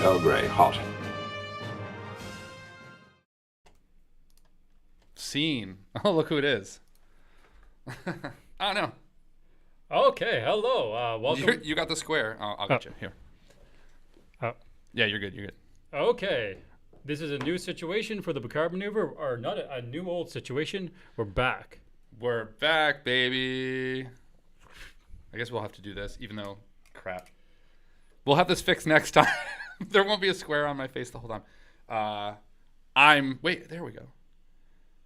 Earl Grey, hot. Scene. Oh, look who it is. Oh, no. Okay, hello. Welcome. You got the square. I'll get you. Here. Oh. Yeah, you're good. You're good. Okay. This is a new situation for the Picard maneuver, or not a new old situation. We're back. We're back, baby. I guess we'll have to do this, even though, crap. We'll have this fixed next time. There won't be a square on my face the whole time. Wait, there we go.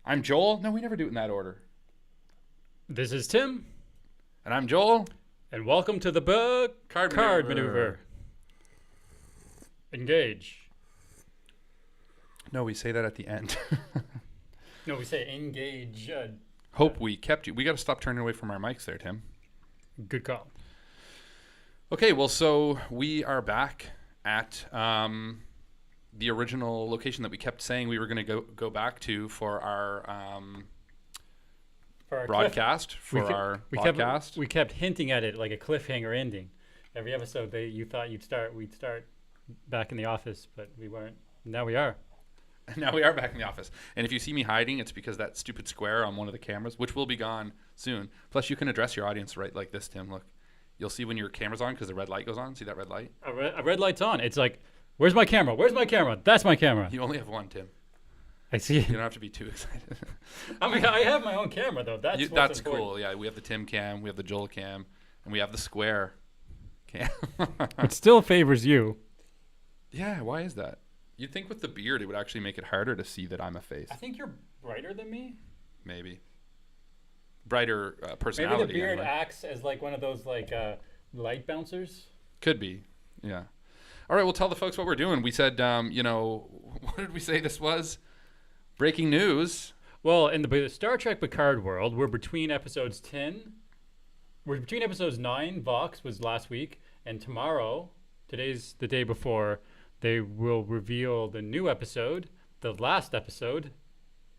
I'm Joel. No, we never do it in that order. This is Tim. And I'm Joel. And welcome to the Card maneuver. Engage. No, we say that at the end. No, we say engage. Hope we kept you. We got to stop turning away from our mics there, Tim. Good call. Okay, well, so we are back at the original location that we kept saying we were going to go back to for our broadcast, our podcast. We kept hinting at it like a cliffhanger ending. Every episode, you thought we'd start back in the office, but we weren't. Now we are. Now we are back in the office. And if you see me hiding, it's because that stupid square on one of the cameras, which will be gone soon. Plus, you can address your audience right like this, Tim. Look, you'll see when your camera's on because the red light goes on. See that red light? A red light's on. It's like, where's my camera? Where's my camera? That's my camera. You only have one, Tim. I see. You don't have to be too excited. I mean, I have my own camera, though. That's cool. Yeah, we have the Tim cam, we have the Joel cam, and we have the square cam. It still favors you. Yeah, why is that? You'd think with the beard, it would actually make it harder to see that I'm a face. I think you're brighter than me. Maybe. Brighter personality. Maybe the beard anyway. acts as like one of those like light bouncers. Could be. Yeah. All right, we'll tell the folks what we're doing. We said, what did we say this was? Breaking news. Well, in the Star Trek Picard world, we're between episodes 10. We're between episodes 9, Vox was last week, and tomorrow, today's the day before, they will reveal the new episode, the last episode,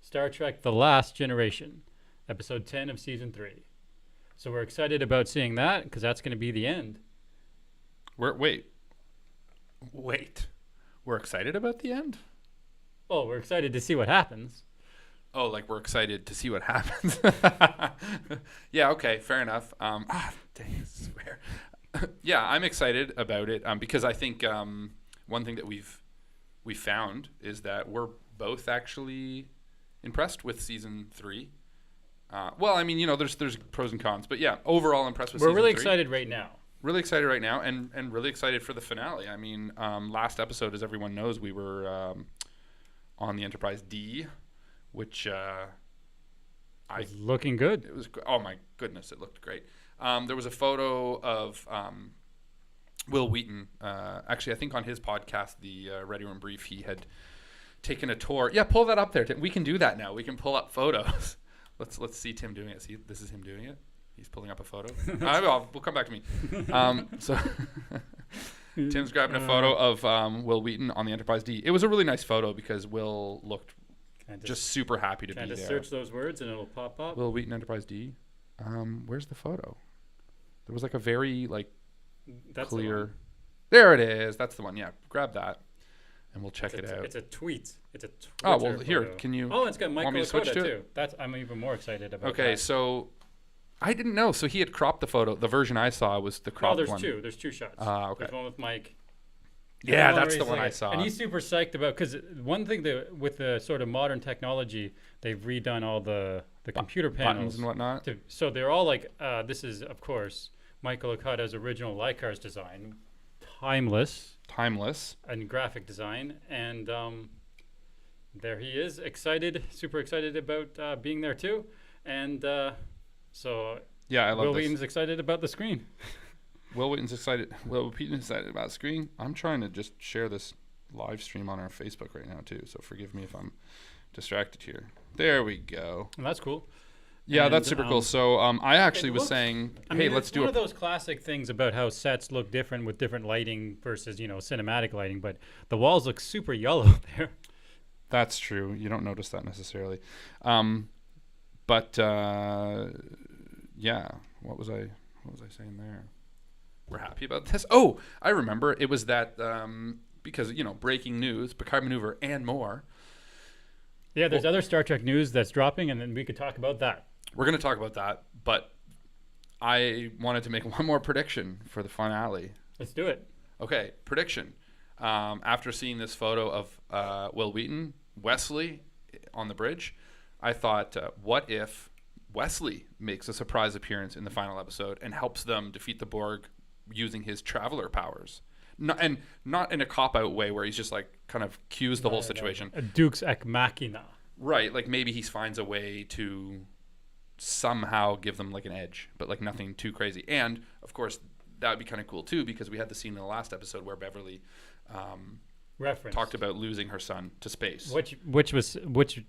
Star Trek The Last Generation, episode 10 of season 3. So we're excited about seeing that because that's going to be the end. Wait. We're excited about the end? Well, we're excited to see what happens. Oh, like we're excited to see what happens. Yeah, okay, fair enough. Dang, I swear. Yeah, I'm excited about it because I think one thing that we've found is that we're both actually impressed with season 3. Well, I mean, there's pros and cons, but yeah, overall impressed with season 3. We're really excited right now. Really excited right now, and really excited for the finale. I mean, last episode, as everyone knows, we were on the Enterprise D, which was looking good. It was. Oh my goodness, it looked great. There was a photo of Will Wheaton. Actually, I think on his podcast, the Ready Room Brief, he had taken a tour. Yeah, pull that up there. We can do that now. We can pull up photos. Let's see Tim doing it. See, this is him doing it. He's pulling up a photo. We'll come back to me. So Tim's grabbing a photo of Will Wheaton on the Enterprise D. It was a really nice photo because Will looked just super happy to be there. Search those words and it'll pop up. Will Wheaton Enterprise D. Where's the photo? There was like a very That's clear. There it is. That's the one. Yeah, grab that, and we'll check it out. It's a tweet. It's a Twitter Oh well, here photo. can you? Oh, it's got Michael Lakota too. It? I'm even more excited about. Okay, that. so I didn't know. So he had cropped the photo. The version I saw was the cropped one. Oh, there's two. There's two shots. Okay. There's one with Mike. Yeah, that's the one I saw. And he's super psyched about because one thing that with the sort of modern technology, they've redone all the computer panels buttons and whatnot. So they're all like this is of course Michael Okada's original Leicar's design, timeless and graphic design, and there he is, super excited about being there too, and so yeah, I love Will this. Wheaton's excited about the screen. Will Wheaton's excited. Will Wheaton's excited about screen. I'm trying to just share this live stream on our Facebook right now too, so forgive me if I'm distracted here. There we go. Well, that's cool. Yeah, And, that's super cool. So I actually was saying, hey, let's do one of those classic things about how sets look different with different lighting versus, cinematic lighting, but the walls look super yellow there. That's true. You don't notice that necessarily. But yeah, what was I saying there? We're happy about this. Oh, I remember. It was that because, breaking news, Picard maneuver, and more. Yeah, there's other Star Trek news that's dropping, and then we could talk about that. We're going to talk about that, but I wanted to make one more prediction for the finale. Let's do it. Okay, prediction. After seeing this photo of Will Wheaton, Wesley on the bridge, I thought, what if Wesley makes a surprise appearance in the final episode and helps them defeat the Borg using his traveler powers? Not in a cop-out way where he's just like kind of cues the whole situation. A Duke's Ex Machina. Right, like maybe he finds a way to somehow give them like an edge, but like nothing too crazy. And of course, that would be kind of cool too, because we had the scene in the last episode where Beverly talked about losing her son to space, which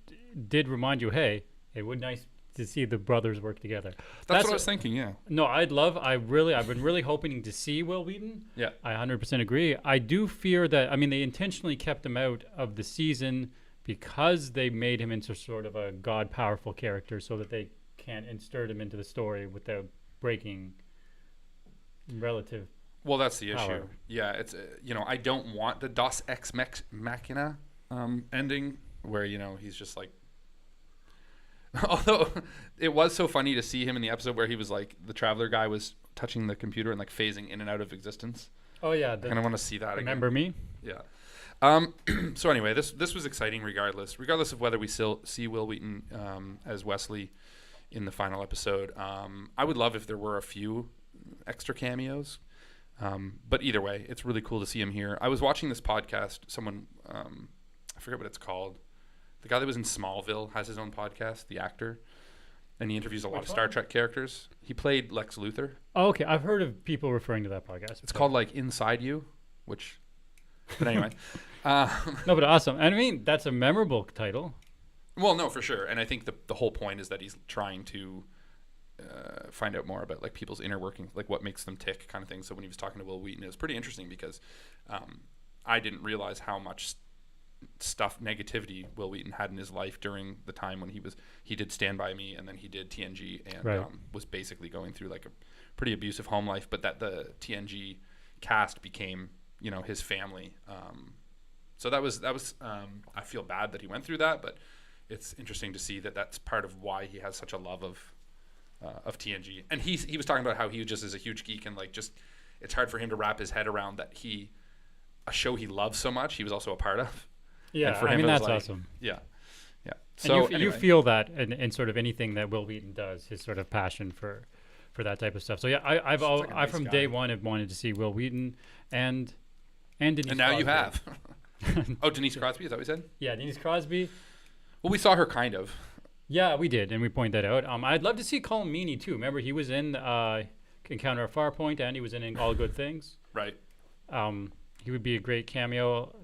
did remind you, hey, it would nice to see the brothers work together. That's what I was thinking. Yeah. No, I've been really hoping to see Will Wheaton. Yeah. I 100% agree. I do fear that, they intentionally kept him out of the season because they made him into sort of a god powerful character so that they can't insert him into the story without breaking relative. Well, that's the power. issue. Yeah, it's I don't want the Dos Ex Machina ending where he's just like. Although it was so funny to see him in the episode where he was like the traveler guy was touching the computer and like phasing in and out of existence. Oh yeah, I kind of want to see that remember again. Me? Yeah. So anyway, this was exciting regardless of whether we still see Will Wheaton as Wesley in the final episode. I would love if there were a few extra cameos. But either way, it's really cool to see him here. I was watching this podcast. Someone, I forget what it's called. The guy that was in Smallville has his own podcast, the actor, and he interviews a lot of Star Trek characters. He played Lex Luthor. Oh, okay. I've heard of people referring to that podcast. It's called like Inside You, but anyway. No, but awesome. And that's a memorable title. Well, no, for sure. And I think the whole point is that he's trying to find out more about like people's inner workings, like what makes them tick kind of thing. So when he was talking to Will Wheaton, it was pretty interesting because I didn't realize how much negativity Will Wheaton had in his life during the time when he did Stand By Me and then he did TNG and was basically going through like a pretty abusive home life, but that the TNG cast became his family. So that was I feel bad that he went through that, but it's interesting to see that that's part of why he has such a love of TNG. And he was talking about how he just is a huge geek and like just it's hard for him to wrap his head around that a show he loves so much he was also a part of. Yeah, for him, that's awesome. Yeah. So and you feel that in sort of anything that Will Wheaton does, his sort of passion for that type of stuff. So yeah, I from day one have wanted to see Will Wheaton and Denise and now Crosby. You have. Oh, Denise Crosby, is that what you said? Yeah, Denise Crosby. Well, we saw her kind of. Yeah, we did, and we pointed that out. I'd love to see Colm Meaney too. Remember, he was in Encounter at Farpoint, and he was in All Good Things. Right. He would be a great cameo.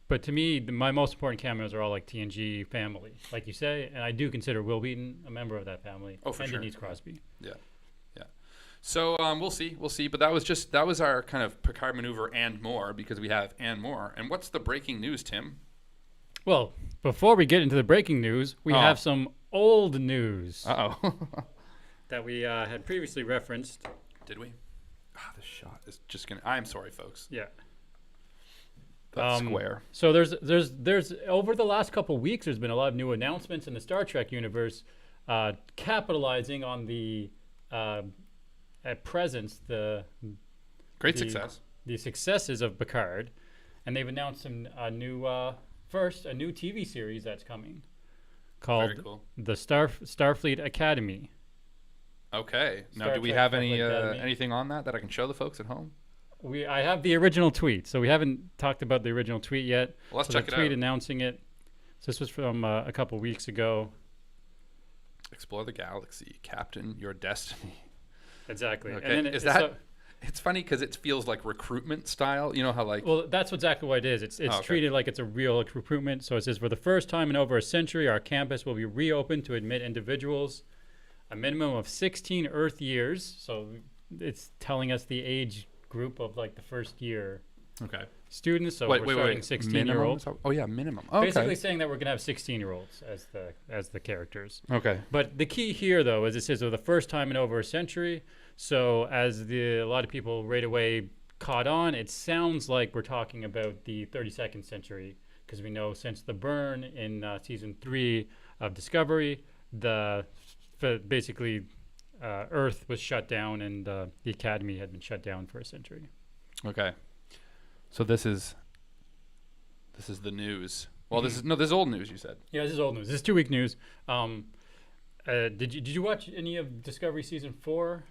But to me, my most important cameos are all like TNG family, like you say, and I do consider Will Wheaton a member of that family. Oh, for and sure. Denise Crosby. Yeah. So we'll see. But that was our kind of Picard maneuver and more because we have and more. And what's the breaking news, Tim? Well, before we get into the breaking news, we have some old news. That we had previously referenced. Did we? This shot is just gonna. I'm sorry, folks. Yeah. That's square. So there's over the last couple of weeks, there's been a lot of new announcements in the Star Trek universe, capitalizing on the at presence the successes of Picard, and they've announced a new TV series that's coming called the Starfleet Academy. Okay. Now, do we have anything on that I can show the folks at home? I have the original tweet, so we haven't talked about the original tweet yet. Well, let's check it out. The tweet announcing it. So this was from a couple weeks ago. Explore the galaxy, Captain, your destiny. Exactly. Okay. And then it's funny because it feels like recruitment style. You know how like. Well, that's exactly what it is. It's treated like it's a real recruitment. So it says, for the first time in over a century, our campus will be reopened to admit individuals a minimum of 16 Earth years. So it's telling us the age group of like the first year students. So we're starting 16-year-olds. Oh yeah, minimum. Basically saying that we're gonna have 16-year-olds as the characters. Okay. But the key here though is it says for the first time in over a century. So as a lot of people right away caught on. It sounds like we're talking about the 32nd century, because we know since the burn in season 3 of Discovery, basically Earth was shut down, and the Academy had been shut down for a century. Okay. So this is the news. Well, this is old news, you said. Yeah, this is old news. This is 2-week news. Did you watch any of Discovery season 4?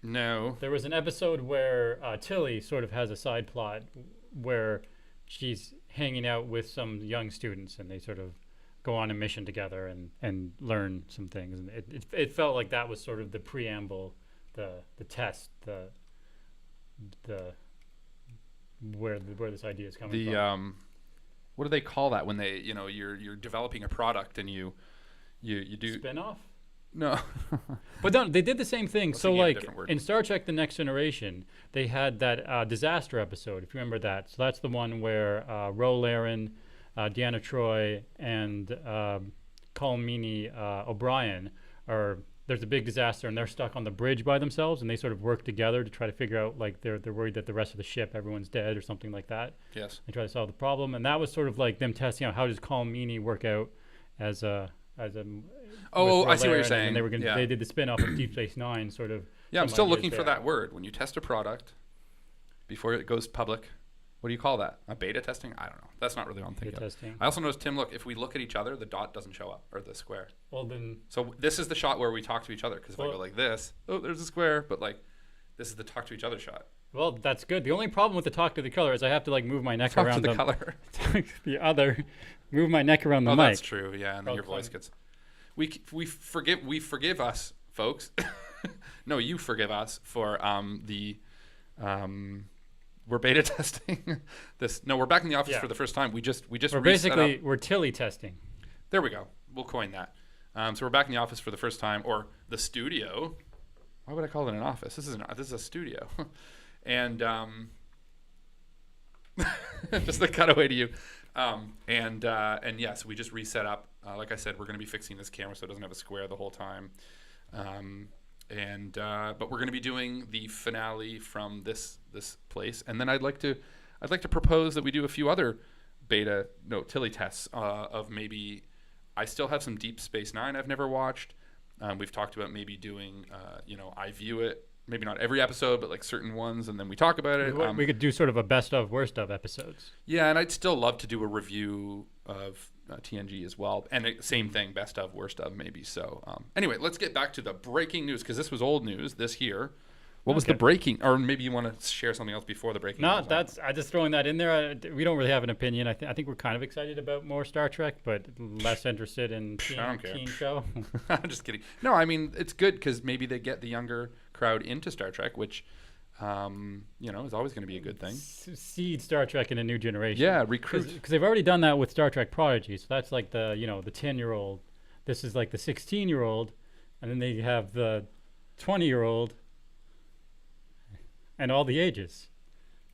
No. There was an episode where Tilly sort of has a side plot where she's hanging out with some young students, and they sort of go on a mission together and learn some things. And it felt like that was sort of the preamble, the test, the where this idea is coming from. What do they call that when they, you're developing a product and you do spin-off? No. But no, they did the same thing. So like in Star Trek The Next Generation, they had that disaster episode, if you remember that. So that's the one where Ro Laren, Deanna Troi, and Colm Meaney O'Brien there's a big disaster, and they're stuck on the bridge by themselves, and they sort of work together to try to figure out, like, they're worried that the rest of the ship, everyone's dead or something like that. Yes. They try to solve the problem, and that was sort of like them testing out how does Colm Meaney work out as a I see what you're saying. And they did the spin-off of Deep Space Nine, sort of. Yeah, I'm still looking for that word. When you test a product before it goes public, what do you call that? A beta testing? I don't know. That's not really what I'm thinking of. I also noticed, Tim, look, if we look at each other, the dot doesn't show up, or the square. Well, then... So this is the shot where we talk to each other, because if I go like this, there's a square, but like, this is the talk to each other shot. Well, that's good. The only problem with the talk to the color is I have to like move my neck talk around to the color. Move my neck around the mic. Oh, that's true. Yeah, and then your voice gets... We forgive us, folks. No, you forgive us for we're beta testing this. No, we're back in the office for the first time. We're Tilly testing. There we go. We'll coin that. So we're back in the office for the first time, or the studio. Why would I call it an office? This is a studio. And just the cutaway to you. And yes, we just reset up. Like I said, we're going to be fixing this camera so it doesn't have a square the whole time. But we're going to be doing the finale from this place, and then I'd like to propose that we do a few other Tilly tests of maybe. I still have some Deep Space Nine I've never watched. We've talked about maybe doing I View It, maybe not every episode, but like certain ones, and then we talk about it. We could do sort of a best of worst of episodes. Yeah, and I'd still love to do a review of TNG as well, and same thing, best of worst of maybe. So anyway, let's get back to the breaking news, because this was old news this year. What was the breaking, or maybe you want to share something else before the breaking news? No, I just throwing that in there. We don't really have an opinion. I think we're kind of excited about more Star Trek, but less interested in teen show. I'm just kidding. No, I mean, it's good because maybe they get the younger crowd into Star Trek, which is always going to be a good thing. Seed Star Trek in a new generation. Yeah, recruit. Because they've already done that with Star Trek Prodigy. So that's like the 10-year-old. This is like the 16-year-old, and then they have the 20-year-old, and all the ages.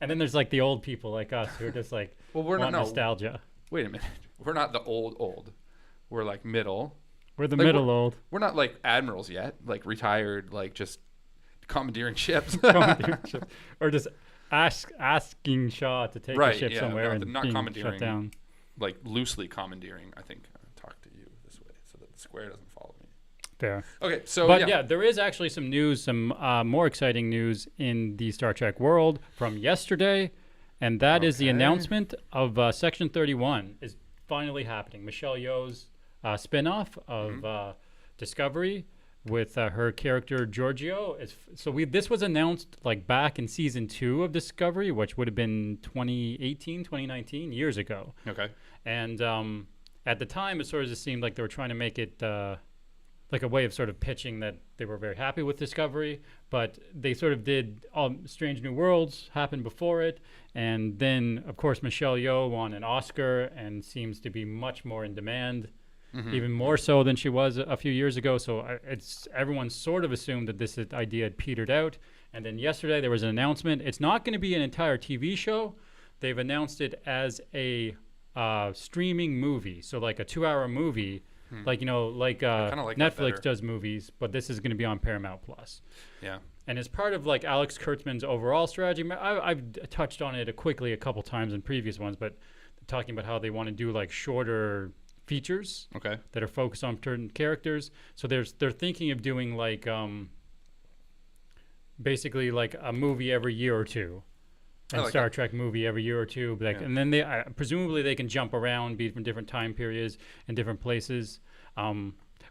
And then there's like the old people like us who are just like nostalgia. Wait a minute. We're not the old. We're like middle. We're the middle old. We're not like admirals yet, like retired, like just commandeering ships. Or just asking Shaw to take a ship somewhere and not commandeering, shut down. Like loosely commandeering, I think. Talk to you this way so that the square doesn't follow me. Fair. Okay, so there is actually some news, some more exciting news in the Star Trek world from yesterday, and that is the announcement of Section 31 is finally happening. Michelle Yeoh's spin-off of Discovery with her character Giorgio. This was announced like back in season 2 of Discovery, which would have been 2018, 2019, years ago. Okay. And at the time, it sort of just seemed like they were trying to make it like a way of sort of pitching that they were very happy with Discovery, but they sort of did Strange New Worlds happen before it, and then of course Michelle Yeoh won an Oscar and seems to be much more in demand, even more so than she was a few years ago. So everyone sort of assumed that this idea had petered out, and then yesterday there was an announcement. It's not going to be an entire TV show. They've announced it as a streaming movie, so like a 2-hour movie. Like Netflix does movies, but this is going to be on Paramount Plus. Yeah. And as part of like Alex Kurtzman's overall strategy, I've touched on it quickly a couple times in previous ones, but talking about how they want to do like shorter features that are focused on certain characters. So they're thinking of doing like basically like a movie every year or two. And like Star that. Trek movie every year or two, like, and then they presumably they can jump around, be from different time periods and different places.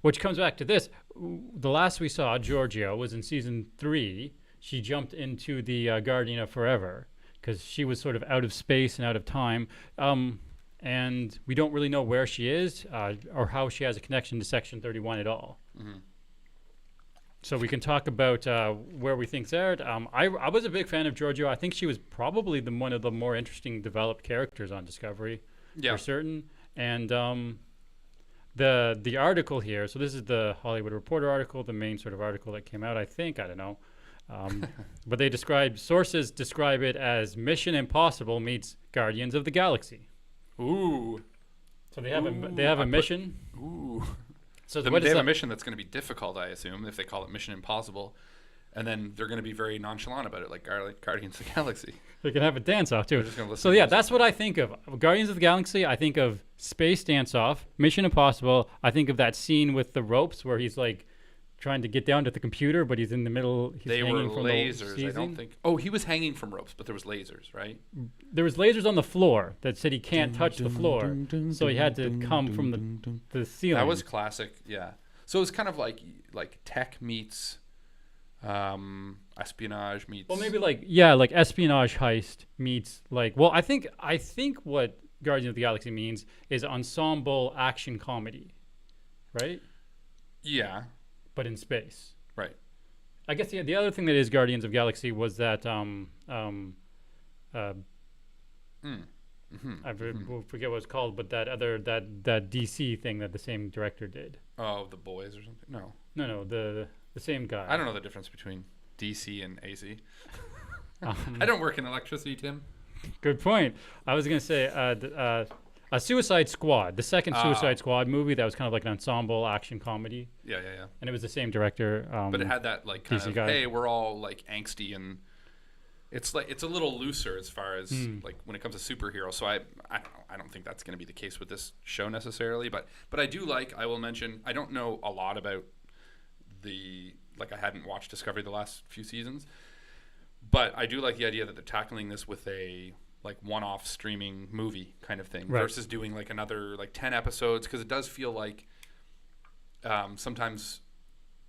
Which comes back to this: the last we saw, Giorgio, was in season 3. She jumped into the Guardian of Forever because she was sort of out of space and out of time, and we don't really know where she is or how she has a connection to Section 31 at all. Mm-hmm. So we can talk about where we think there. I was a big fan of Giorgio. I think she was probably one of the more interesting developed characters on Discovery, for certain. And the article here, so this is the Hollywood Reporter article, the main sort of article that came out, I think. I don't know. But sources describe it as Mission Impossible meets Guardians of the Galaxy. Ooh. So they have a mission. Ooh. So they have a mission that's going to be difficult, I assume, if they call it Mission Impossible. And then they're going to be very nonchalant about it, like Guardians of the Galaxy. They can have a dance-off, too. So, yeah, that's what I think of. Guardians of the Galaxy, I think of space dance-off. Mission Impossible, I think of that scene with the ropes where he's, like, trying to get down to the computer, but he's in the middle. They were lasers, I don't think. Oh, he was hanging from ropes, but there was lasers, right? There was lasers on the floor that said he can't touch the floor, so he had to come from the ceiling. That was classic, yeah. So it's kind of like tech meets espionage meets. Well, maybe like espionage heist meets I think what Guardians of the Galaxy means is ensemble action comedy, right? Yeah. But in space. Right. I guess the other thing that is Guardians of Galaxy was that I forget what it's called, but that DC thing that the same director did. Oh, The Boys or something? No. No, the same guy. I don't know the difference between DC and AC. I don't work in electricity, Tim. Good point. I was going to say a Suicide Squad, the second Suicide Squad movie that was kind of like an ensemble action comedy. Yeah. And it was the same director. But it had that like kind of, hey, we're all like angsty, and it's like it's a little looser as far as like when it comes to superheroes. So I don't know. I don't think that's going to be the case with this show necessarily. But I will mention, I don't know a lot about I hadn't watched Discovery the last few seasons, but I do like the idea that they're tackling this with a like one-off streaming movie kind of thing versus doing like another like 10 episodes, because it does feel like sometimes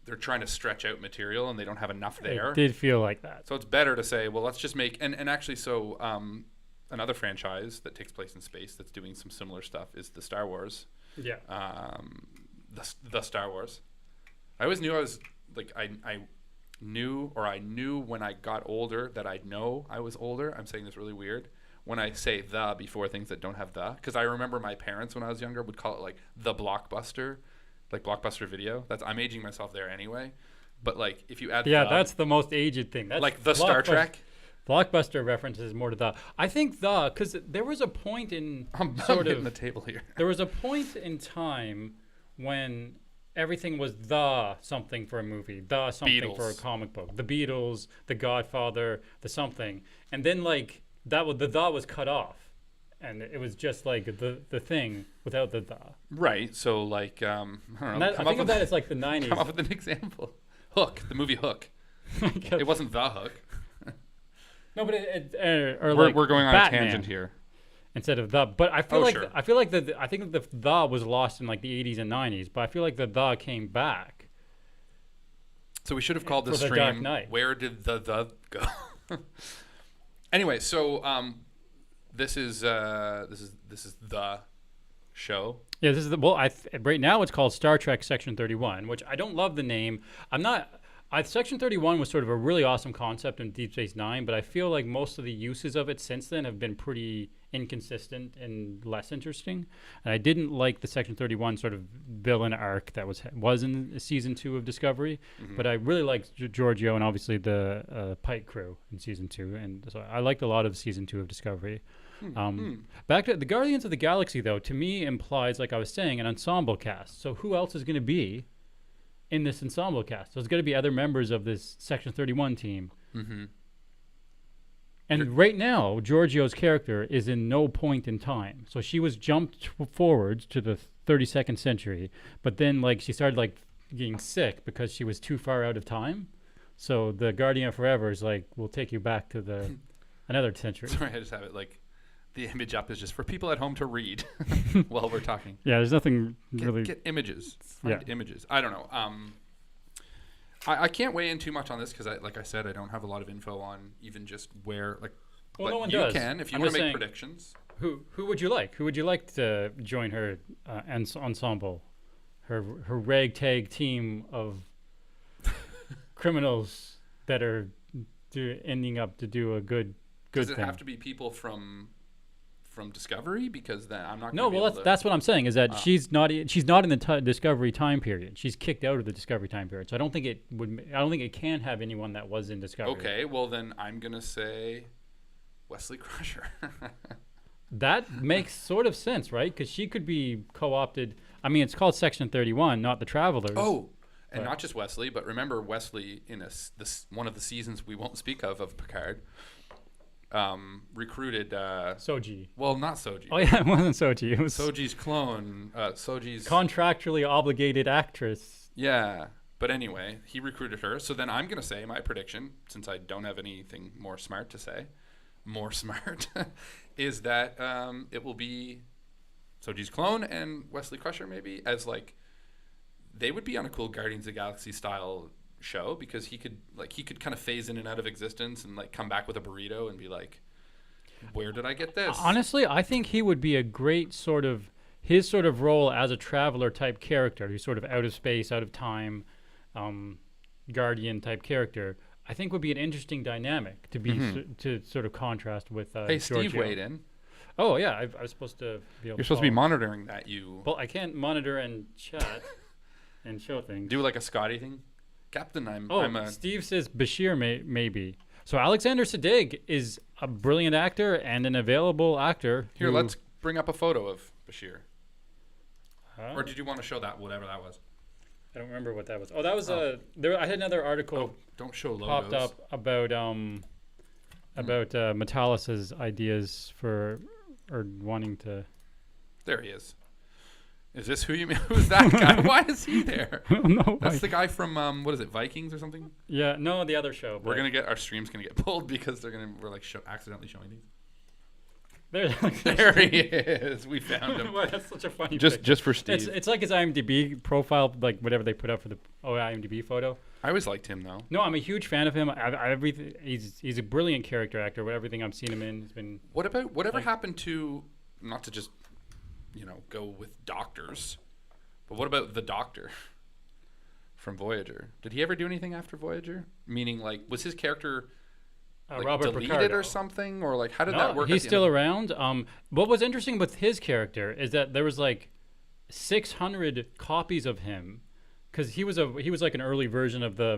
they're trying to stretch out material and they don't have enough there. It did feel like that. So it's better to say, well, let's just make and actually another franchise that takes place in space that's doing some similar stuff is the Star Wars. Yeah. The Star Wars. I always knew I was like I knew when I got older that I'd know I was older. I'm saying this really weird when I say the before things that don't have the, because I remember my parents when I was younger would call it like the Blockbuster, like Blockbuster Video. I'm aging myself there anyway. But like if you add that's the most aged thing. That's like the Star Trek. Blockbuster references more to the. I think because there was a point in I'm hitting the table here. There was a point in time when everything was the something for a movie, the something Beatles. for a comic book, the Beatles, the Godfather, the something, and then like the was cut off, and it was just like the thing without the. Right. So like I don't know. I think of that as like the 90s. Come up with an example. Hook, the movie Hook. It wasn't the Hook. No, but we're going on Batman. a tangent here. Instead of the, but I feel sure. I think the was lost in like the 80s and 90s, but I feel like the came back. So we should have called this the stream Dark Knight. Where Did the go? Anyway, so this is the show. Yeah, this is right now it's called Star Trek Section 31, which I don't love the name. Section 31 was sort of a really awesome concept in Deep Space Nine, but I feel like most of the uses of it since then have been pretty inconsistent and less interesting. And I didn't like the Section 31 sort of villain arc that was in season 2 of Discovery, but I really liked Giorgio and obviously the Pike crew in season 2, and so I liked a lot of season 2 of Discovery. Back to the Guardians of the Galaxy, though, to me implies, like I was saying, an ensemble cast. So who else is going to be in this ensemble cast. So there's going to be other members of this Section 31 team. Mm-hmm. And right now, Giorgio's character is in no point in time. So she was jumped forwards to the 32nd century, but then like she started like getting sick because she was too far out of time. So the Guardian of Forever is like, we'll take you back to the another century. Sorry, I just have it like the image up is just for people at home to read while we're talking. Yeah, there's nothing really. Get images. Find images. I don't know. I can't weigh in too much on this because, like I said, I don't have a lot of info on even just where. Like, well, but no one you does. can if you I'm want to just make saying, predictions. Who would you like? Who would you like to join her ensemble? Her ragtag team of criminals that are ending up to do a good Does thing. it have to be people from Discovery? Because then I'm not. No, well, that's what I'm saying is that she's not in the Discovery time period. She's kicked out of the Discovery time period. So I don't think it can have anyone that was in Discovery. Okay, well then I'm gonna say Wesley Crusher. That makes sort of sense, right? Because she could be co-opted. I mean, it's called Section 31, not the Travelers. Oh, and not just Wesley, but remember Wesley in one of the seasons we won't speak of Picard. Recruited Soji. Well, not Soji. Oh yeah, it wasn't Soji. It was Soji's clone. Soji's contractually obligated actress. Yeah, but anyway, he recruited her. So then I'm gonna say my prediction, since I don't have anything more smart to say, is that it will be Soji's clone and Wesley Crusher maybe as like they would be on a cool Guardians of the Galaxy style show because he could kind of phase in and out of existence and like come back with a burrito and be like, where did I get this? Honestly, I think he would be a great his sort of role as a traveler type character, who's sort of out of space, out of time, guardian type character. I think would be an interesting dynamic to be to sort of contrast with. Hey, Steve Giorgio. weighed in. Oh yeah, I was supposed to be able. You're supposed to be monitoring that. Well, I can't monitor and chat and show things. Do like a Scotty thing. Captain, Steve says Bashir maybe. So Alexander Siddig is a brilliant actor and an available actor. Here, let's bring up a photo of Bashir. Or did you want to show that, whatever that was? I don't remember what that was. Oh, that was I had another article. Don't show logos. Popped up about Metallis's ideas for or wanting to. There he is. Is this who you mean? Who's that guy? Why is he there? I don't know. That's the guy from what is it, Vikings or something? Yeah, no, the other show. Our stream's gonna get pulled because we're like accidentally showing these. There he is. We found him. Well, that's such a funny. Just for Steve. It's like his IMDb profile, like whatever they put up for the IMDb photo. I always liked him though. No, I'm a huge fan of him. He's a brilliant character actor. Everything I've seen him in has been. What about whatever happened to? Not to just, go with doctors, but what about the Doctor from Voyager? Did he ever do anything after Voyager? Meaning, like, was his character Robert deleted Picardo. or something, or like how did that work? He's still around. What was interesting with his character is that there was like 600 copies of him, because he was like an early version of the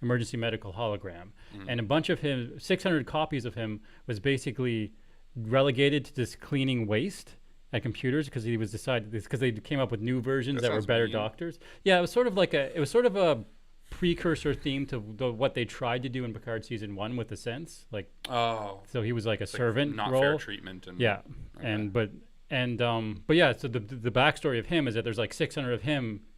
emergency medical hologram, and a bunch of 600 copies of him was basically relegated to just cleaning waste at computers because they came up with new versions that were better doctors. Yeah, it was sort of a precursor theme to what they tried to do in Picard season 1 with the Sense, so he was like a servant not role. Fair treatment and okay. But yeah, so the backstory of him is that there's like 600 of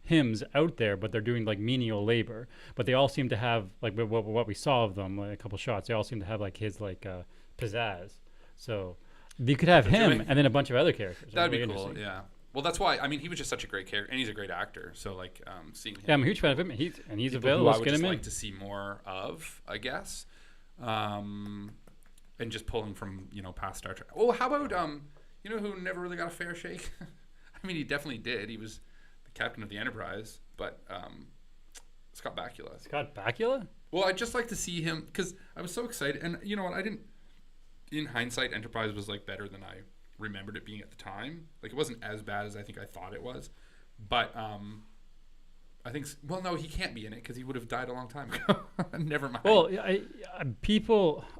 hymns out there, but they're doing like menial labor, but they all seem to have like what we saw of them, like a couple shots, they all seem to have like his pizzazz. So you could have him and then a bunch of other characters. That'd be cool. Yeah. Well, that's why. I mean, he was just such a great character, and he's a great actor. So, like, seeing him. Yeah, I'm a huge fan of him. He's available. Who I would just like to see more of, I guess, and just pulling from past Star Trek. Oh, how about who never really got a fair shake? I mean, he definitely did. He was the captain of the Enterprise, but Scott Bakula. Scott Bakula? Well, I'd just like to see him because I was so excited, and you know what? I didn't. In hindsight, Enterprise was like better than I remembered it being at the time. Like, it wasn't as bad as I think I thought it was, but I think no, he can't be in it because he would have died a long time ago. Never mind. Well,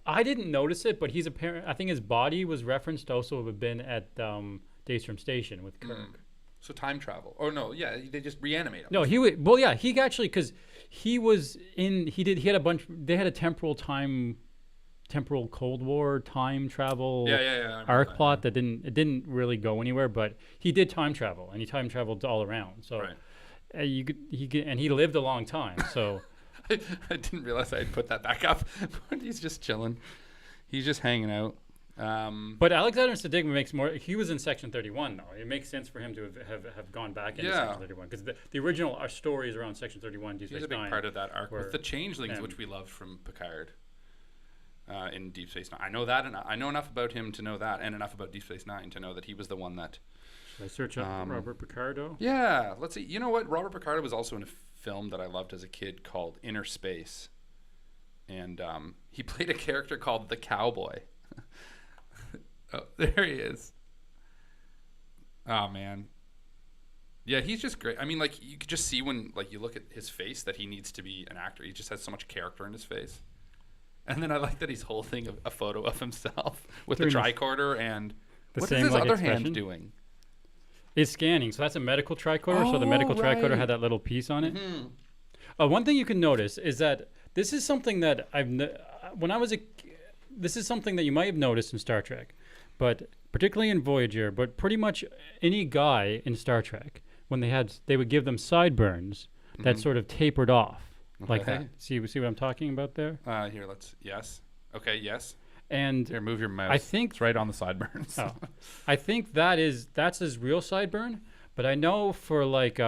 I didn't notice it, but he's apparent. I think his body was referenced also have been at Daystrom Station with Kirk. So time travel. Oh no, yeah, they just reanimate him. No, he would. Well, yeah, he actually because he was in. He had a bunch. They had a temporal Cold War time travel Yeah. arc plot that didn't really go anywhere. But he did time travel, and he time traveled all around. So he lived a long time. So I didn't realize I'd put that back up. But he's just chilling. He's just hanging out. But Alexander Sadigma makes more. He was in Section 31, though. It makes sense for him to have gone back into Section 31 because the original stories around Section 31. Deep Space He's a big Nine part of that arc with the changelings, which we loved from Picard. In Deep Space Nine, I know that, and I know enough about him to know that, and enough about Deep Space Nine to know that he was the one that. Should I search up Robert Picardo? Yeah, let's see. You know what? Robert Picardo was also in a film that I loved as a kid called Inner Space, and he played a character called the Cowboy. Oh, there he is. Oh man. Yeah, he's just great. I mean, like you could just see when like you look at his face that he needs to be an actor. He just has so much character in his face. And then I like that he's holding a photo of himself with the tricorder and what is his other hand doing? It's scanning. So that's a medical tricorder. So the medical tricorder had that little piece on it. Mm-hmm. One thing you can notice is that this is something that this is something that you might have noticed in Star Trek, but particularly in Voyager, but pretty much any guy in Star Trek, when they would give them sideburns that sort of tapered off. Like that. See what I'm talking about there? Here, yes. Okay, yes. And here, move your mouse. I think it's right on the sideburns. I think that's his real sideburn. But I know for like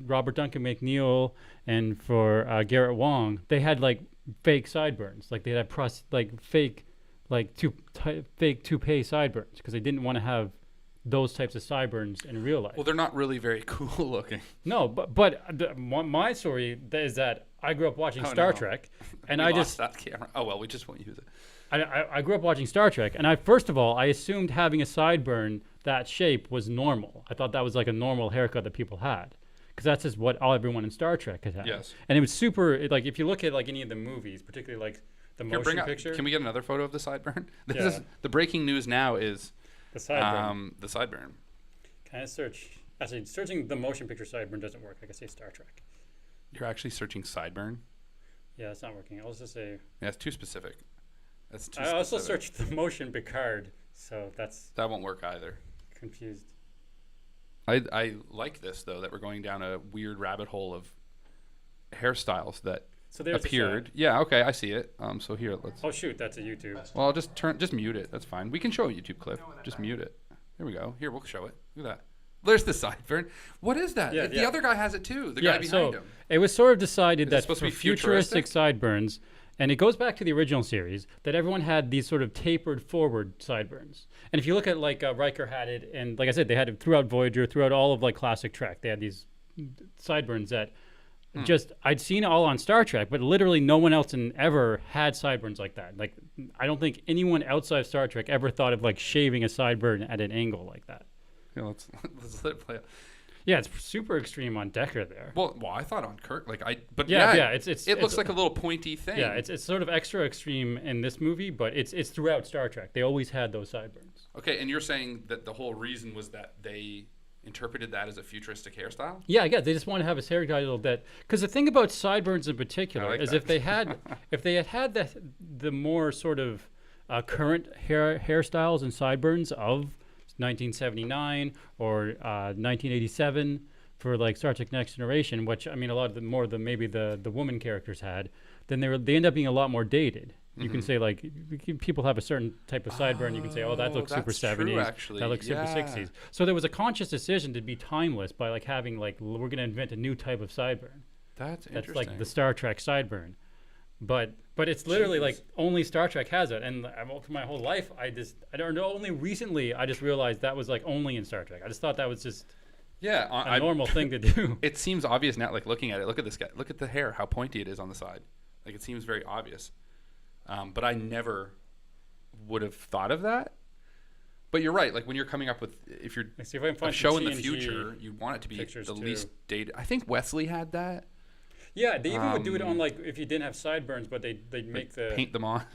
Robert Duncan McNeil and for Garrett Wong, they had like fake sideburns. Like they had fake toupee sideburns because they didn't want to have those types of sideburns in real life. Well, they're not really very cool looking. No, but my story is that I grew up watching Star Trek, and I just lost that camera. Oh well, we just won't use it. I grew up watching Star Trek, and first of all I assumed having a sideburn that shape was normal. I thought that was like a normal haircut that people had, because that's just what everyone in Star Trek had. Yes. And it was super. Like if you look at like any of the movies, particularly like the motion picture. Can we get another photo of the sideburn? This is the breaking news now. Is the sideburn. The sideburn. Can I search? Actually, searching the motion picture sideburn doesn't work. I can say Star Trek. You're actually searching sideburn? Yeah, it's not working. I'll just say. Yeah, it's too specific. That's too I specific. also searched the motion Picard, so that won't work either. Confused. I like this though, that we're going down a weird rabbit hole of hairstyles that appeared. Yeah, okay, I see it. So here, let's. Oh shoot, that's a YouTube. Well, I'll just mute it. That's fine. We can show a YouTube clip. Just mute it. There we go. Here, we'll show it. Look at that. There's the sideburn. What is that? The other guy has it too. The guy behind him. It was sort of decided that supposed to be futuristic sideburns, and it goes back to the original series, that everyone had these sort of tapered forward sideburns. And if you look at like Riker had it, and like I said, they had it throughout Voyager, throughout all of like classic Trek. They had these sideburns that I'd seen it all on Star Trek, but literally no one else ever had sideburns like that. Like I don't think anyone outside of Star Trek ever thought of like shaving a sideburn at an angle like that. Yeah, let's let it play out. Yeah, it's super extreme on Decker there. Well, I thought on Kirk, it looks like a little pointy thing. Yeah, it's sort of extra extreme in this movie, but it's throughout Star Trek. They always had those sideburns. Okay, and you're saying that the whole reason was that they interpreted that as a futuristic hairstyle? Yeah, they just want to have a hairstyle that, because the thing about sideburns in particular is if they had the more sort of current hairstyles and sideburns of 1979 or 1987 for like Star Trek Next Generation, which I mean a lot of the woman characters had, then they end up being a lot more dated. You can say like people have a certain type of sideburn. You can say, oh, that looks super 70s. That looks super 60s. So there was a conscious decision to be timeless by like having like we're going to invent a new type of sideburn. That's interesting. That's like the Star Trek sideburn. But it's literally like only Star Trek has it, and my whole life I don't know. Only recently I just realized that was like only in Star Trek. I just thought that was just a normal thing to do. It seems obvious now. Like looking at it, look at this guy. Look at the hair, how pointy it is on the side. Like it seems very obvious. But I never would have thought of that. But you're right. Like when you're coming up with, if you're a show in the future, you want it to be the least dated. I think Wesley had that. Yeah, they even would do it on like if you didn't have sideburns, but they'd make paint them on.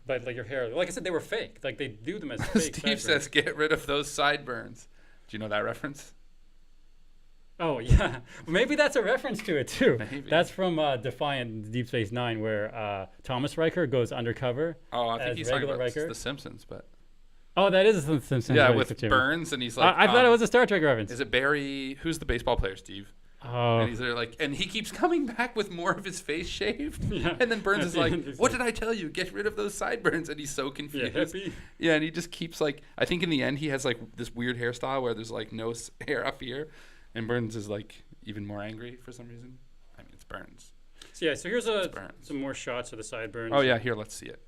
But like your hair, like I said, they were fake. Like they do them as fake. Steve says, "Get rid of those sideburns." Do you know that reference? Oh yeah, maybe that's a reference to it too. Maybe. That's from Defiant Deep Space Nine, where Thomas Riker goes undercover. Oh, I think as he's talking regular about Riker. The Simpsons, but Oh, that is the Simpsons. yeah, really, with September. Burns, and he's like, I thought it was a Star Trek reference. Is it Barry? Who's the baseball player, Steve? Oh, And he's there like, and he keeps coming back with more of his face shaved. Yeah. And then Burns At is the like, end, he's "What like- did I tell you? Get rid of those sideburns." And he's so yeah, confused. hippie. Yeah, and he just keeps like, I think in the end he has like this weird hairstyle where there's like no hair up here, and Burns is like even more angry for some reason. I mean, it's Burns. So yeah, so here's Burns. some more shots of the sideburns. Oh yeah, here, let's see it.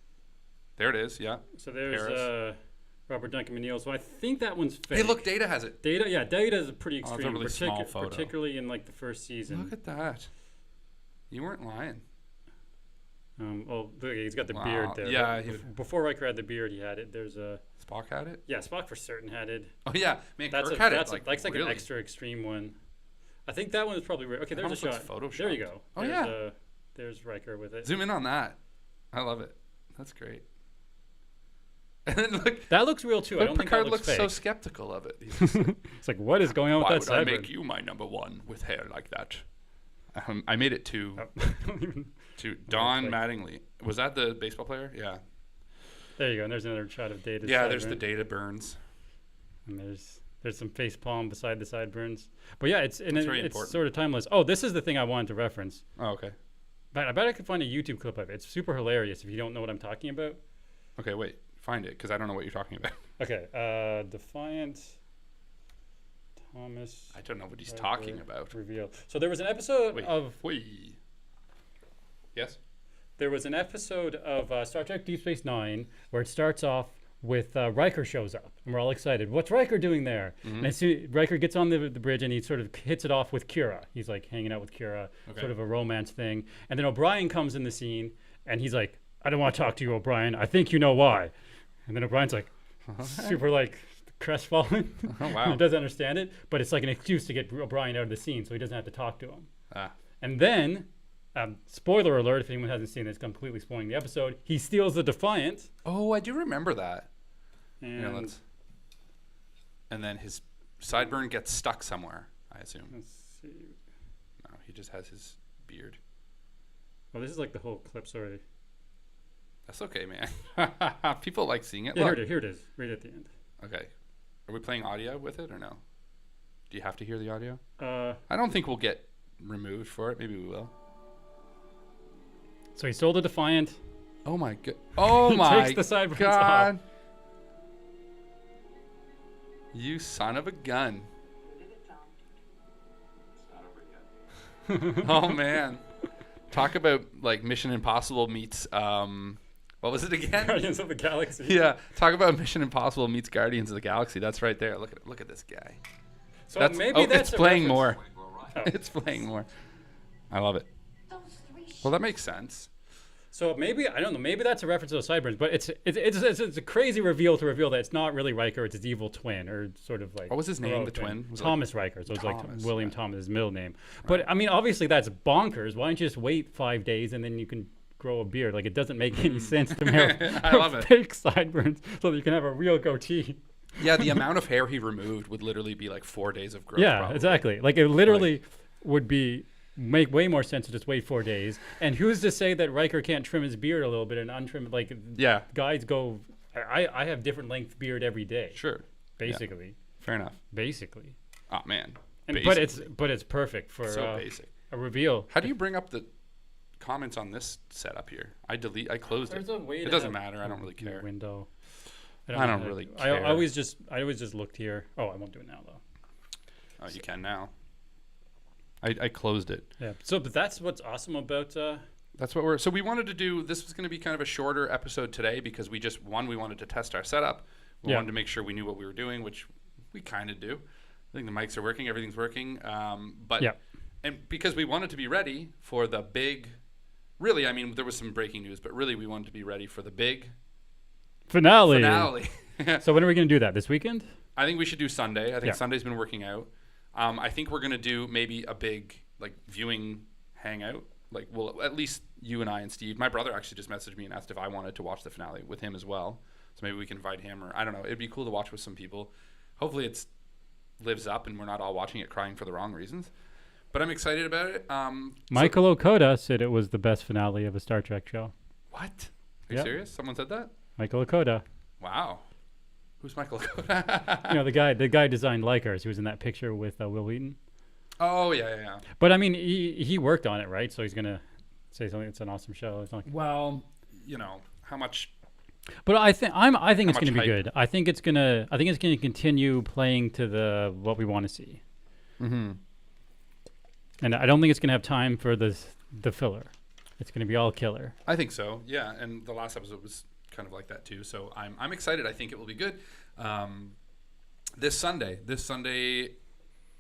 There it is. Yeah. So there's Paris. Robert Duncan McNeil. So I think that one's fake. Hey, look, Data has it. Data, yeah, Data is pretty Oh, it's a extreme, really small photo. particularly in like the first season. Look at that. You weren't lying. Oh, look, he's got the Wow. beard there. Yeah, Before Riker had the beard, he had it. There's a Spock had it. Spock for certain had it. Oh yeah, man, That's Kirk a, had that's it. like really. an extra extreme one. I think that one is probably rare. Okay, That there's a almost shot. looks There you photoshopped. go. Oh, There's, yeah. There's Riker with it. Zoom in on that. I love it. That's great. And then look, That looks real too. I but don't think Picard that looks looks so fake. skeptical of it. He's just like, It's like, what is going on with why that would I sideburn? make you my number one with hair like that? I made it to Don like- Mattingly. Was that the baseball player? Yeah. There you go. And there's another shot of Data's Yeah, there's the sideburn. Data Burns. And there's some face palm beside the sideburns. But yeah, it's very it's important. sort of timeless. Oh, this is the thing I wanted to reference. Oh, okay. But I bet I could find a YouTube clip of it. It's super hilarious if you don't know what I'm talking about. Okay, wait. Find it, because I don't know what you're talking about. Okay, Defiant Thomas I don't know what he's Riker talking about. reveal. So there was an episode Wait. of Wait. Yes? Star Trek Deep Space Nine where it starts off with Riker shows up, and we're all excited. What's Riker doing there? Mm-hmm. And as soon Riker gets on the bridge, and he sort of hits it off with Kira. He's like hanging out with Kira, Okay. sort of a romance thing. And then O'Brien comes in the scene, and he's like, "I don't want to talk to you, O'Brien. I think you know why." And then O'Brien's like, super like crestfallen. Oh, wow. He doesn't understand it, but it's like an excuse to get O'Brien out of the scene, so he doesn't have to talk to him. Ah. And then, spoiler alert, if anyone hasn't seen it, it's completely spoiling the episode. He steals the Defiant. Oh, I do remember that. And Yeah, and then his sideburn gets stuck somewhere, I assume. let's see. No, he just has his beard. Oh, this is like the whole clip. Sorry. That's okay, man. People like seeing it. Yeah, Look. here it is, right at the end. Okay. Are we playing audio with it or no? Do you have to hear the audio? Uh, I don't think we'll get removed for it. Maybe we will. so he stole the Defiant. Oh my god. Oh He my takes the sideburns god. You son of a gun. Oh man. Talk about like Mission Impossible meets what was it again? Guardians of the Galaxy. Yeah, talk about Mission Impossible meets Guardians of the Galaxy. That's right there. Look at this guy. So That's maybe that's it's a playing reference. more. Oh. It's playing more. I love it. Well, that makes sense. So maybe I don't know. Maybe that's a reference to those sideburns, but it's a crazy reveal to reveal that it's not really Riker. It's his evil twin, or sort of like What was his name, heroic the twin? Was it Thomas Riker. So it's like Thomas, William right. Thomas, his middle name. But I mean, obviously that's bonkers. Why don't you just wait 5 days and then you can grow a beard? Like it doesn't make any sense to have I love it. fake sideburns so that you can have a real goatee. Yeah, the amount of hair he removed would literally be like 4 days of growth. Yeah, probably. exactly. Like it literally would be make way more sense to just wait 4 days. And who's to say that Riker can't trim his beard a little bit and untrim? Like Yeah, guys go. I have different length beard every day. sure. Basically, Fair enough. basically. Oh man. And Basically. but it's perfect for So basic. a reveal. How do you bring up the comments on this setup here? I closed There's it. a way It to doesn't have matter. I don't really care. Window. I don't know. really I care. always just looked here. Oh, I won't do it now though. Oh, you can now. I closed it. Yeah. So, but that's what's awesome about. That's what so we wanted to do. This was going to be kind of a shorter episode today because we wanted to test our setup. We Yeah. wanted to make sure we knew what we were doing, which we kind of do. I think the mics are working, everything's working. But Yeah. and because we wanted to be ready for the big. Really, I mean, there was some breaking news, but really, we wanted to be ready for the big Finale. finale. So when are we going to do that? This weekend? I think we should do Sunday. I think Yeah. Sunday's been working out. I think we're gonna do maybe a big like viewing hangout. Like, well, at least you and I and Steve. My brother actually just messaged me and asked if I wanted to watch the finale with him as well. So maybe we can invite him, or I don't know. It'd be cool to watch with some people. Hopefully, it's lives up and we're not all watching it crying for the wrong reasons. But I'm excited about it. Michael Okoda said it was the best finale of a Star Trek show. What? Are you Yep. serious? Someone said that? Michael Okoda. Wow. Who's Michael Okoda? You know, the guy designed Likers. He was in that picture with Will Wheaton. Oh, yeah. But I mean, he worked on it, right? So he's gonna say something. It's an awesome show. It's like, Well, how much... but I think it's much gonna be hype? good. I think it's gonna continue playing to what we want to see. Mm-hmm. And I don't think it's gonna have time for the filler. It's gonna be all killer. I think so, yeah. And the last episode was kind of like that too. So I'm excited. I think it will be good. This Sunday,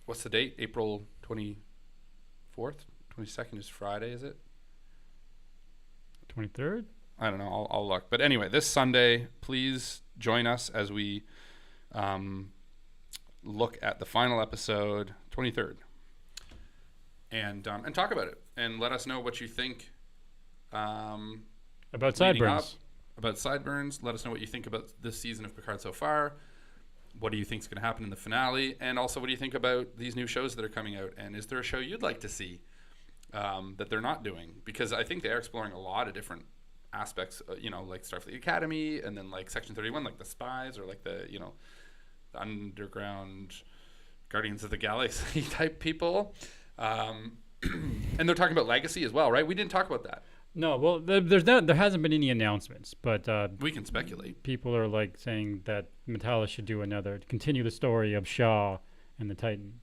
what's the date? April 24th? 22nd is Friday, is it? 23rd. I don't know. I'll look. But anyway, this Sunday, please join us as we look at the final episode, 23rd, and talk about it and let us know what you think. About leading up, sideburns. about sideburns. Let us know what you think about this season of Picard so far. What do you think is going to happen in the finale? And also, what do you think about these new shows that are coming out? And is there a show you'd like to see that they're not doing? Because I think they are exploring a lot of different aspects, like Starfleet Academy, and then like Section 31, like the spies, or like the underground Guardians of the Galaxy type people. And they're talking about legacy as well, right? We didn't talk about that. No, well, there hasn't been any announcements, but We can speculate. people are like saying that Metallis should do continue the story of Shaw and the Titan.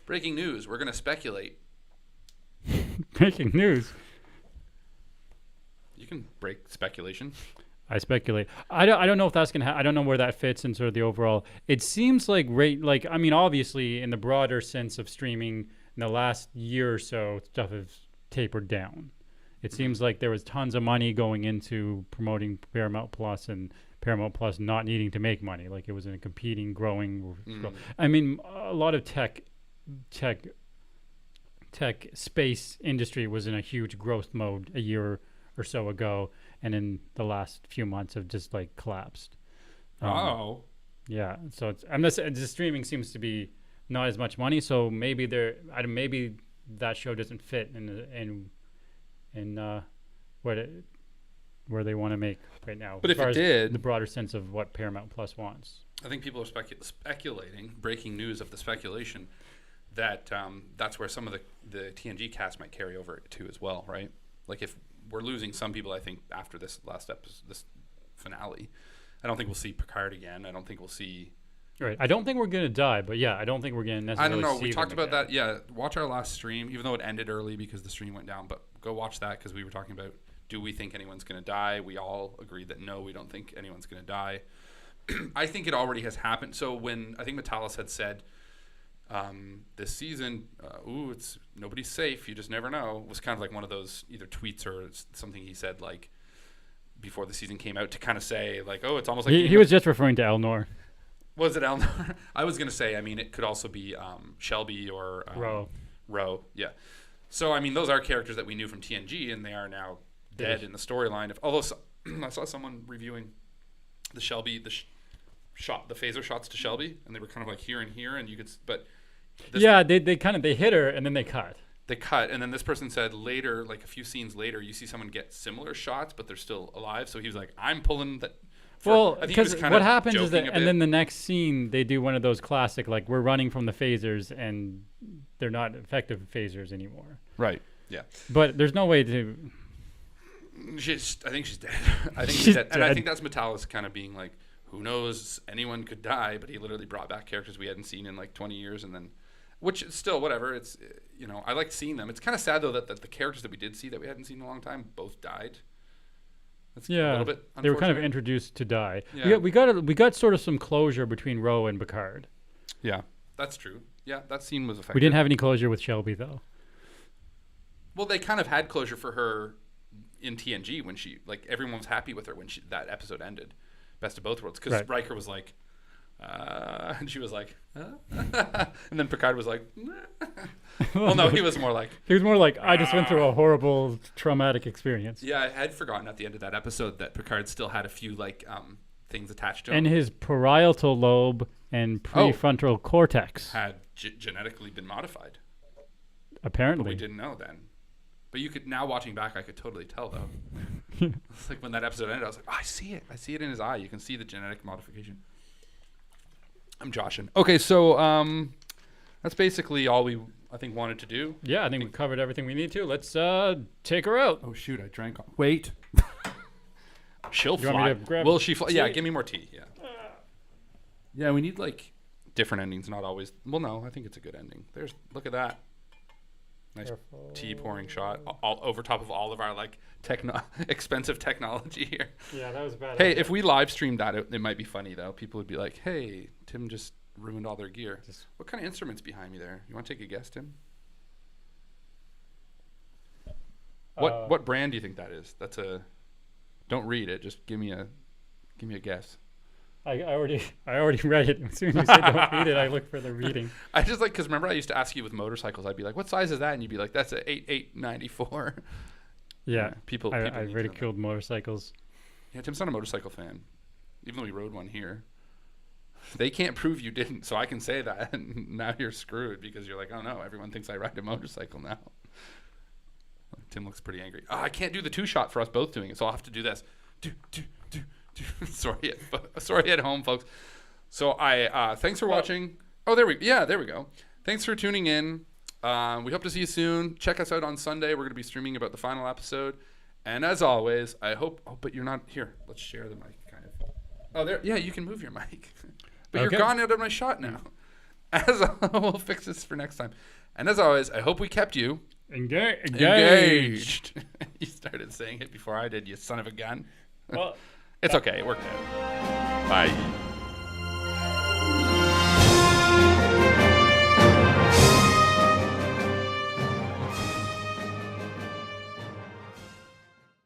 Breaking news. We're going to speculate. Breaking news. You can break speculation. I speculate. I don't know if that's gonna. I don't know where that fits in sort of the overall. It seems like I mean, obviously, in the broader sense of streaming, in the last year or so, stuff has tapered down. It seems like there was tons of money going into promoting Paramount Plus and Paramount Plus not needing to make money. Like it was in a competing, growing. I mean, a lot of tech space industry was in a huge growth mode a year or so ago, and in the last few months have just like collapsed. Yeah. So the streaming seems to be not as much money. So maybe maybe that show doesn't fit in where they want to make right now. But as if far it as did, the broader sense of what Paramount Plus wants. I think people are speculating, breaking news of the speculation, that that's where some of the TNG cast might carry over too as well, right? Like if we're losing some people, I think after this last episode, this finale, I don't think we'll see Picard again. I don't think we'll see. Right. I don't think we're gonna die, but yeah, I don't think we're gonna necessarily. I don't know. See We talked them about again. that. Yeah, watch our last stream, even though it ended early because the stream went down. But go watch that because we were talking about, do we think anyone's going to die? We all agreed that no, we don't think anyone's going to die. I think it already has happened. So when I think Metallis had said this season, it's nobody's safe. You just never know. It was kind of like one of those either tweets or something he said like before the season came out to kind of say like, oh, it's almost like He was just referring to Elnor. Was it Elnor? I was going to say, I mean, it could also be Shelby or Ro. Yeah. So, I mean, those are characters that we knew from TNG, and they are now dead in the storyline. Although I saw someone reviewing the Shelby, the phaser shots to Shelby, and they were kind of like here and here, and you could, but yeah, they hit her and then they cut. They cut, and then this person said later, like a few scenes later, you see someone get similar shots, but they're still alive. So he was like, I'm pulling that. Well, because what happens is that, and then the next scene, they do one of those classic, like, we're running from the phasers, and they're not effective phasers anymore. Right. Yeah. But there's no way to. I think she's dead. I think she's dead. And I think that's Metallis kind of being like, who knows? Anyone could die, but he literally brought back characters we hadn't seen in like 20 years, and then, which still whatever. It's I liked seeing them. It's kind of sad though that the characters that we did see that we hadn't seen in a long time both died. That's a little bit unfortunate. They were kind of introduced to die. Yeah. We got sort of some closure between Ro and Picard. Yeah, that's true. Yeah, that scene was effective. We didn't have any closure with Shelby though. Well, they kind of had closure for her in TNG when she, like, everyone was happy with her when that episode ended. Best of both worlds, because Riker was like, and she was like, and then Picard was like, well, no, he was more like, I just went through a horrible traumatic experience. Yeah, I had forgotten at the end of that episode that Picard still had a few like things attached to him. And his parietal lobe and prefrontal cortex had genetically been modified. Apparently. But we didn't know then. But you could, now watching back, I could totally tell though. It's like when that episode ended, I was like, I see it. I see it in his eye. You can see the genetic modification. I'm joshing. Okay, so that's basically all we, I think, wanted to do. Yeah, I think we covered everything we need to. Let's take her out. Oh shoot, I drank. Wait. She'll You want fly. me to grab Will she fly? Yeah, tea? give me more tea. Yeah. Yeah, we need like different endings, not always. Well, no, I think it's a good ending. Look at that. Nice Careful. tea pouring shot all over top of all of our like expensive technology here. Yeah, that was bad. Hey, if we live streamed that, it might be funny though. People would be like, "Hey, Tim just ruined all their gear." What kind of instruments behind me there? You want to take a guess, Tim? What brand do you think that is? That's a. Don't read it. Just give me a guess. I already read it. As soon as you said don't read it, I look for the reading. I just like, because remember I used to ask you with motorcycles, I'd be like, what size is that? And you'd be like, that's a 8894. Yeah, people I need to know ridiculed motorcycles. that. Yeah, Tim's not a motorcycle fan, even though he rode one here. They can't prove you didn't, so I can say that. And now you're screwed because you're like, oh no, everyone thinks I ride a motorcycle now. Tim looks pretty angry. Oh, I can't do the 2-shot for us both doing it, so I'll have to do this. Sorry at home, folks. So thanks for watching. Oh, there we go. Thanks for tuning in. We hope to see you soon. Check us out on Sunday. We're going to be streaming about the final episode. And as always, I hope. Oh, but you're not here. Let's share the mic, kind of. Oh, there. Yeah, you can move your mic. But Okay. you're gone out of my shot now. We'll fix this for next time. And as always, I hope we kept you engaged. You started saying it before I did, you son of a gun. Well, It's okay. It worked out. Bye.